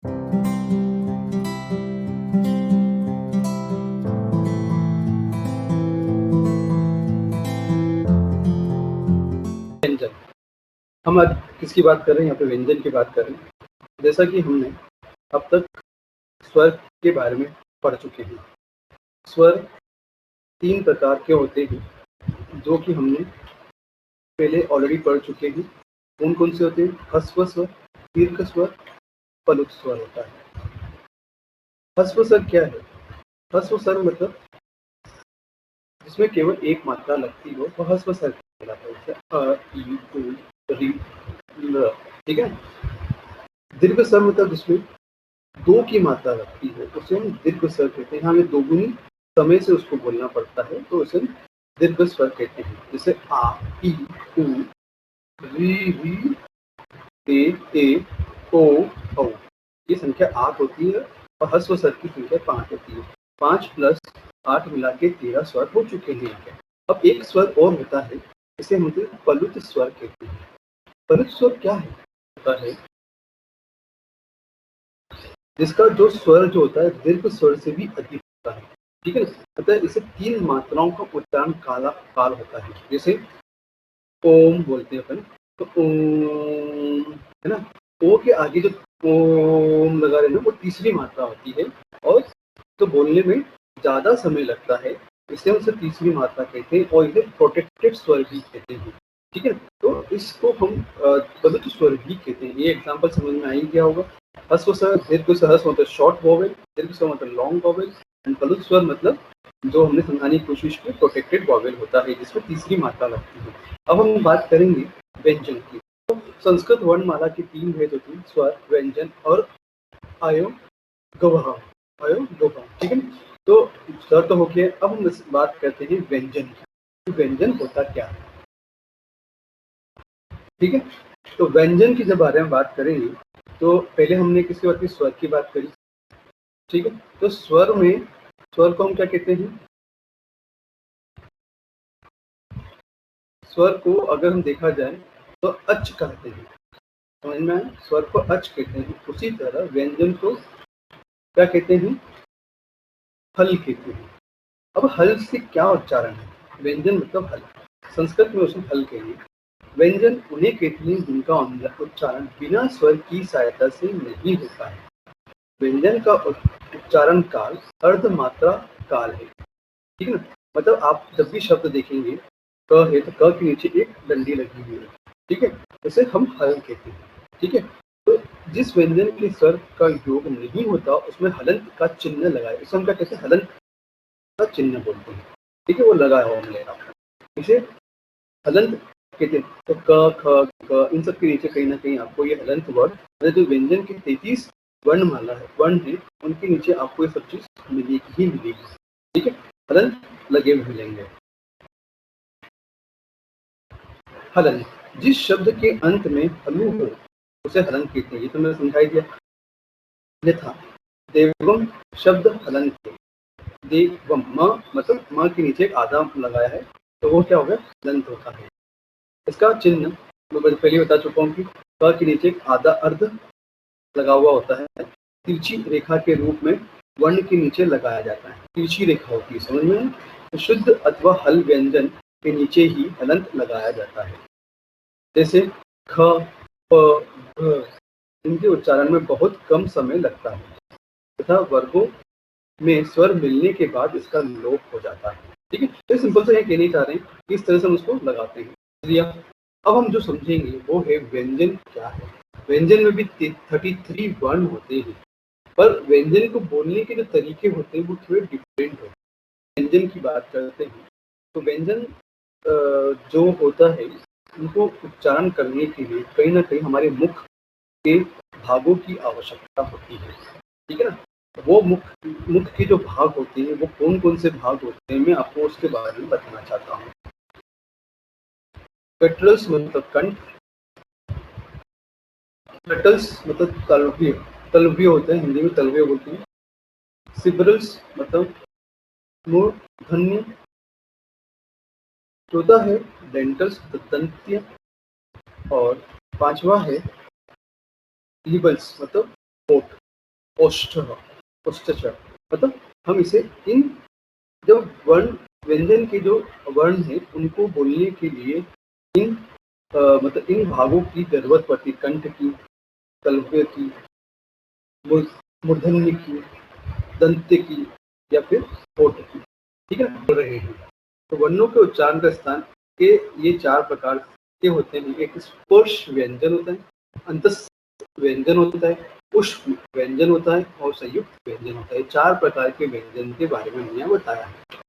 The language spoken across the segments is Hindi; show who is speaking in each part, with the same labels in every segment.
Speaker 1: व्यंजन। हम आज किसकी बात कर रहे हैं? यहाँ पे व्यंजन की बात कर रहे हैं। जैसा कि हमने अब तक स्वर के बारे में पढ़ चुके हैं। स्वर 3 प्रकार के होते हैं, जो कि हमने पहले ऑलरेडी पढ़ चुके हैं। कौन-कौन से होते हैं? ह्रस्व स्वर, दीर्घ स्वर, पलुत स्वर होता है। ह्रस्व स्वर क्या है? ह्रस्व स्वर मतलब जिसमें केवल एक मात्रा लगती हो, वह ह्रस्व स्वर कहलाता है। जैसे अ, ई, उ, री, ल। ठीक है? दीर्घ स्वर मतलब जिसमें 2 की मात्रा लगती है, उसे हम दीर्घ स्वर कहते हैं। हमें दोगुनी समय से उसको बोलना पड़ता है, तो उसे हम दीर्घ स्वर कहते हैं। जैसे आ, ई, उ, री, री, ए, ओ, औ। ये संख्या 8 होती है और ह्रस्व स्वर की संख्या 5 होती है। 5 प्लस 8 मिला के 13 स्वर हो चुके हैं यहाँ पे। अब एक स्वर और होता है, इसे हम पलुत स्वर कहते हैं। पलुत स्वर क्या है? होता है जिसका जो स्वर जो होता है दीर्घ स्वर से भी अधिक होता है। ठीक है? अतः इसे 3 मात्राओं का उच्चारण काल होता है। जैसे ओम बोलते हैं अपन, तो ओम, है ना? ओ के आगे जो ओम लगा रहे हैं ना, वो तीसरी मात्रा होती है और तो बोलने में ज़्यादा समय लगता है, इसलिए उसे तीसरी मात्रा कहते हैं और इसे प्रोटेक्टेड स्वर भी कहते हैं। ठीक है? तो इसको हम पलुत स्वर भी कहते हैं। ये एग्जाम्पल समझ में आ ही गया होगा। ह्रस्व स्वर, दीर्घ स्वर, ह्रस्व मतलब शॉर्ट वोवेल, दीर्घ स्वर मतलब लॉन्ग वोवेल एंड पलुत स्वर मतलब जो हमने समझाने की कोशिश की प्रोटेक्टेड वोवेल होता है, जिसमें तीसरी मात्रा लगती है। अब हम बात करेंगे व्यंजन की। तो संस्कृत वर्णमाला की 3 भेद होती हैं, स्वर, व्यंजन और अयोगवह। अयोगवह, ठीक है? तो स्वर तो हो गया, अब हम बात करते हैं व्यंजन की। तो व्यंजन होता क्या है? ठीक है? तो व्यंजन की जब बारे में बात करेंगे, तो पहले हमने किसकी बात की? स्वर की बात करी। ठीक है? तो स्वर को हम क्या कहते हैं? स्वर को अगर हम देखा जाए तो अच कहते हैं। समझ में आया? स्वर को अच कहते हैं। उसी तरह व्यंजन को क्या कहते हैं? हल कहते हैं। अब हल से क्या उच्चारण है? व्यंजन मतलब हल। संस्कृत में उसे हल कहेंगे। व्यंजन उन्हें कहते हैं जिनका उच्चारण बिना स्वर की सहायता से नहीं होता है। व्यंजन का उच्चारण काल अर्धमात्रा काल है। ठीक है ना? मतलब आप जब भी शब्द देखेंगे, क है तो क के नीचे एक डंडी लगी हुई है। ठीक है? इसे हम हल कहते हैं। ठीक है? तो जिस व्यंजन के स्वर का योग नहीं होता, उसमें हलंत का चिन्ह लगाए, इसे हम क्या कहते हैं? हलंत का चिन्ह बोलते हैं। ठीक है? वो लगा हुआ मिलेगा। इसे हलंत कहते हैं। तो क, ख, ग इन सब के नीचे कहीं न कहीं आपको ये हलंत वर्ड, जो व्यंजन के 33 वर्णमाला है, वर्ण है, उनके नीचे आपको ये सब चीज़ मिलेगी ही मिलेगी। ठीक है? हलंत लगे हुए मिलेंगे। हलन, जिस शब्द के अंत में हलु हो, उसे हलन कहते हैं। ये तो मैंने समझा ही दिया। यथा देवम शब्द हलंत है। देवम, म मतलब म के नीचे एक आधा लगाया है, तो वो क्या हो गया? हलंत होता है। इसका चिन्ह मैं पहले बता चुका हूँ कि क के नीचे एक आधा अर्ध लगा हुआ होता है। तिरछी रेखा के रूप में वर्ण के नीचे लगाया जाता है। तिरछी रेखा होती है, समझ में? तो शुद्ध अथवा हल व्यंजन के नीचे ही हलंत लगाया जाता है। जैसे ख, प, घ, इनके उच्चारण में बहुत कम समय लगता है तथा वर्गों में स्वर मिलने के बाद इसका लोप हो जाता है। ठीक है? तो सिंपल से ये कहना चाह रहे हैं कि इस तरह से हम उसको लगाते हैं। लिया। अब हम जो समझेंगे वो है व्यंजन क्या है। व्यंजन में भी 33 वर्ण होते हैं, पर व्यंजन को बोलने के जो तरीके होते हैं वो थोड़े डिफरेंट होते हैं। व्यंजन की बात करते हैं तो व्यंजन जो होता है, उनको उच्चारण करने के लिए कहीं न कहीं हमारे मुख के भागों की आवश्यकता होती है। ठीक है ना? वो मुख के जो भाग होते हैं, वो कौन-कौन से भाग होते हैं, मैं आपको उसके बारे में बताना चाहता हूँ। पेट्रल्स मतलब कंठ, पेटल्स मतलब तलव्य, तलव्य होते हैं, हिंदी में तलव्य बोलते हैं। सिब्रल्स मतलब मूर्धन्य। चौथा है डेंटल्स दंत्य और 5वां है लिबल्स मतलब होंठ। ओष्ठ, ओष्ठच, मतलब हम इसे इन जो वर्ण व्यंजन के जो वर्ण है उनको बोलने के लिए इन मतलब इन भागों की जरूरत पड़ती, कंठ की, तलव्य की, मूर्धन्य की, दंत्य की या फिर होठ की, ठीक है, बोल रहे हैं। तो वर्णों के उच्चारण का स्थान के ये चार प्रकार के होते हैं। एक स्पर्श व्यंजन होता है, अंतस व्यंजन होता है, पुष्प व्यंजन होता है और संयुक्त व्यंजन होता है। चार प्रकार के व्यंजन के बारे में हमने बताया है।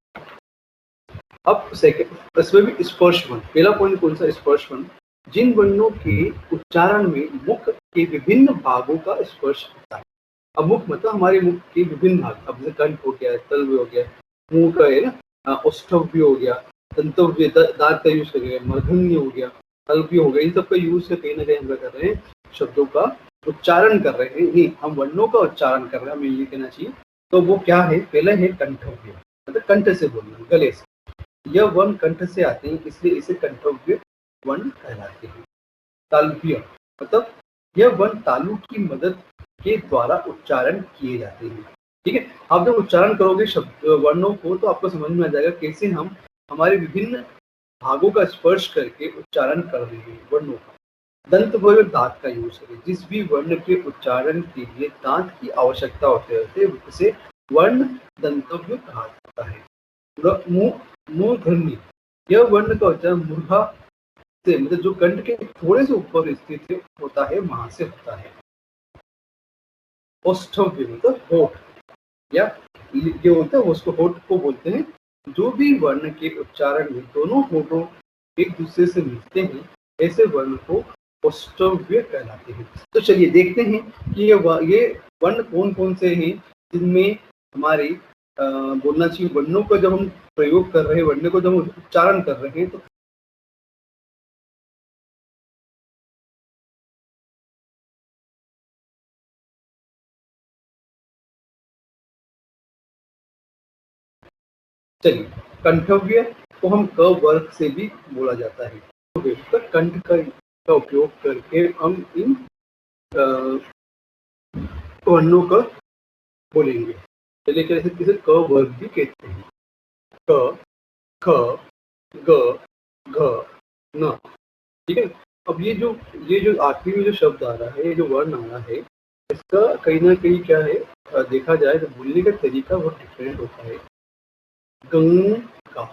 Speaker 1: अब सेकंड, इसमें भी स्पर्श वर्ण, पहला पॉइंट कौन सा, स्पर्श वर्ण, जिन वर्णों के उच्चारण में मुख के विभिन्न भागों का स्पर्श होता है। अब मुख मतलब हमारे मुख के विभिन्न भाग, अब जैसे कंठ हो गया, तल्व हो गया, मुंह का है ना, औष्ठव्य हो गया, दंतव्य दांत का यूज करेंगे, मूर्धन्य हो गया, तल्व्य हो गया, इन सब का यूज से कहीं ना कहीं हम क्या कर रहे हैं, शब्दों का उच्चारण कर रहे हैं, नहीं हम वर्णों का उच्चारण कर रहे हैं, हमें ये कहना चाहिए। तो वो क्या है, पहला है कंठव्य, मतलब कंठ से बोलना, गले से। यह वर्ण कंठ से आते हैं, इसलिए इसे कंठव्य वर्ण कहलाते हैं। तालव्य मतलब यह वर्ण तालु की मदद के द्वारा उच्चारण किए जाते हैं। ठीक है, आप जब उच्चारण करोगे शब्द वर्णों को तो आपको समझ में आ जाएगा कैसे हम हमारे विभिन्न भागों का स्पर्श करके उच्चारण कर रहे हैं वर्णों का। दंत व दांत का यूज करें, जिस भी वर्ण के उच्चारण के लिए दांत की आवश्यकता होते है उसे वर्ण दंतव्य कहा जाता है। मूर्धन्य, यह वर्ण का उच्चारण मूर्धा से, मतलब जो कंठ के थोड़े से ऊपर स्थित होता है वहां से होता है। औष्ठव्य मतलब होठ, या ये होता है उसको होठ को बोलते हैं। जो भी वर्ण के उच्चारण में दोनों होठों एक दूसरे से मिलते हैं ऐसे वर्ण को औष्ठव्य कहलाते हैं। तो चलिए देखते हैं कि ये वर्ण कौन कौन से हैं जिनमें हमारे बोलना चाहिए वर्णों का जब हम प्रयोग कर रहे हैं, वर्ण को जब हम उच्चारण कर रहे हैं तो चलिए, कंठव्य को हम क वर्ग से भी बोला जाता है। तो कंठ का उपयोग करके हम इन वर्णों का बोलेंगे। चलिए कैसे, किसे क वर्ग भी कहते हैं। क, ख, ग, घ, न। ठीक है, अब ये जो आखिरी में जो शब्द आ रहा है, ये जो वर्ण आ रहा है, इसका कहीं ना कहीं क्या है, देखा जाए तो बोलने का तरीका बहुत डिफरेंट होता है। गंगा,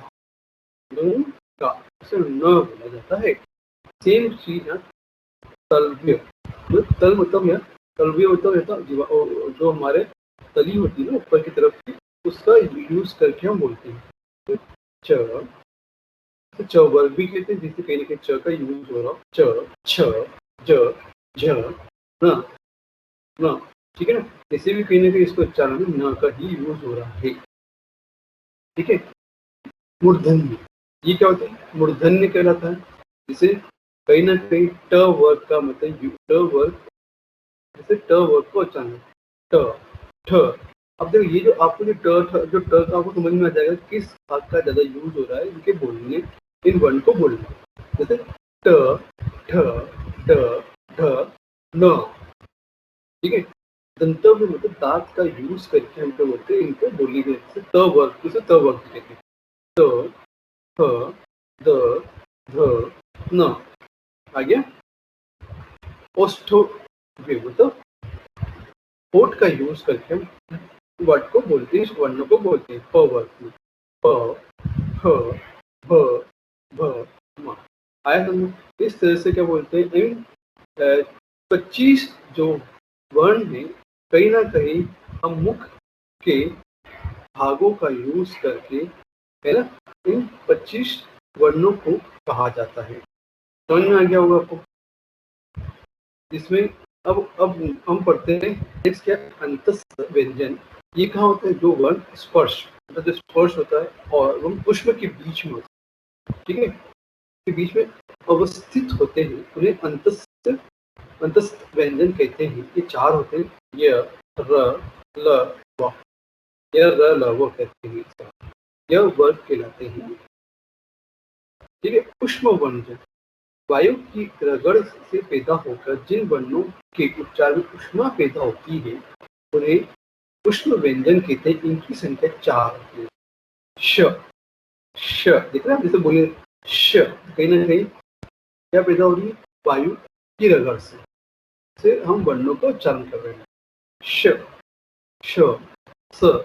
Speaker 1: गंगा इसे न बोला जाता है। सेम चीज है तलव्य, तल मतलब है, तलव्य मतलब रहता जो हमारे तली होती है ना ऊपर की तरफ की, उसका यूज करके हम बोलते हैं। तो च, तो च वर्ग भी कहते हैं, जिससे कहीं ना कहीं च का यूज हो रहा हो, च, छ, ज, झ, न, न। ठीक है ना, जैसे भी कहीं ना कहीं इसको उच्चारण में न का ही यूज हो रहा है। ठीक है, मूर्धन्य, ये क्या होता है, मूर्धन्य कहलाता है। जिसे कहीं ना कहीं ट वर्ग का मतलब ट वर्ग, जैसे ट वर्ग को उच्चारण ट, ठ। अब देखो ये जो आपको जो जो ट का आपको समझ में आ जाएगा किस भाग का ज्यादा यूज हो रहा है इनके बोलने, इन वर्ण को बोलने। जैसे ट, ठ, ड, ढ, न। ठीक है, दंतव्य मतलब दांत का यूज करके हम क्या बोलते हैं, इनको बोलने के जैसे त वर्ग, जैसे त वर्ग कहते हैं। त, थ, द, ध, न। आ गया। ओष्ठव्य मतलब होठ का यूज करके हम वर्ड को बोलते हैं, इस वर्ण को बोलते हैं प वर्ग में। प, फ, भ, भ, म। आया समझ, इस तरह से क्या बोलते हैं, इन 25 जो वर्ण है कहीं ना कहीं हम मुख के भागों का यूज करके, है ना, इन 25 वर्णों को कहा जाता है। समझ में आ गया होगा आपको। जिसमें अब हम पढ़ते हैं नेक्स्ट क्या, अंतस्थ व्यंजन। ये कहाँ होता है, जो वर्ण स्पर्श, मतलब जो स्पर्श होता है और वो पुष्प के बीच में होता है। ठीक है, के बीच में अवस्थित होते हैं उन्हें अंतस्थ व्यंजन कहते हैं। ये चार होते हैं, य, र, ल, व। य, र, ल, व कहते हैं, यह वर्ग कहलाते हैं। ठीक है, उष्म व्यंजन, वायु की रगड़ से पैदा होकर जिन वर्णों के उच्चारण में ऊष्मा पैदा होती है उन्हें उष्ण व्यंजन कहते हैं। इनकी संख्या 4 होती है। श श देख रहे हैं, जैसे बोले श, कहीं ना कहीं क्या पैदा हो रही है, वायु की रगड़ से हम वर्णों का उच्चारण कर रहे हैं। श श स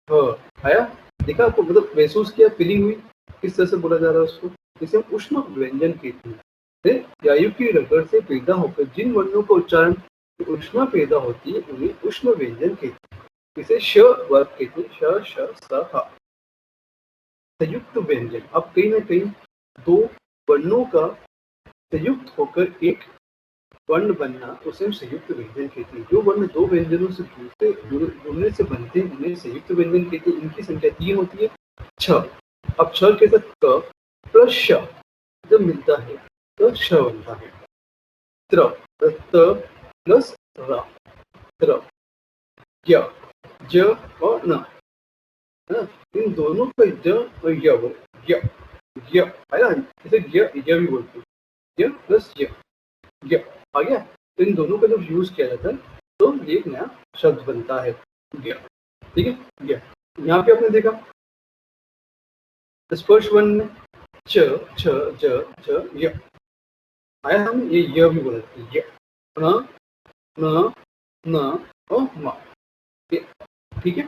Speaker 1: ह, आया, देखा आपको, मतलब महसूस किया, फीलिंग हुई किस तरह से बोला जा रहा है उसको। इसे हम उष्ण व्यंजन कहते हैं। वायु की रगड़ से पैदा होकर जिन वर्णों का उच्चारण ऊष्मा पैदा होती है उन्हें उष्ण व्यंजन कहते हैं। इसे श वर्ग कहते हैं। श श स ह। संयुक्त व्यंजन, अब कहीं ना कहीं दो वर्णों का संयुक्त होकर एक वर्ण बनना, उसे हम संयुक्त व्यंजन कहते हैं। जो वर्ण दो व्यंजनों से जुड़ने से बनते हैं उन्हें संयुक्त व्यंजन कहते हैं। इनकी संख्या 3 होती है। छ, अब छ के साथ क प्लस श जब मिलता है तो श बनता है। त्र, त प्लस र, त्र, य, ज और न, है ना, इन दोनों का ज और य हो, य य, है ना, इसे य य भी बोलते हैं। य प्लस य, य आ गया। तो इन दोनों का जब यूज किया जाता है तो ये एक नया शब्द बनता है, य। ठीक है, य। यहाँ पे आपने देखा स्पर्श वर्ण में च छ ज ज य आया, हम ये य भी बोलते हैं, य, न न न और म। ठीक है,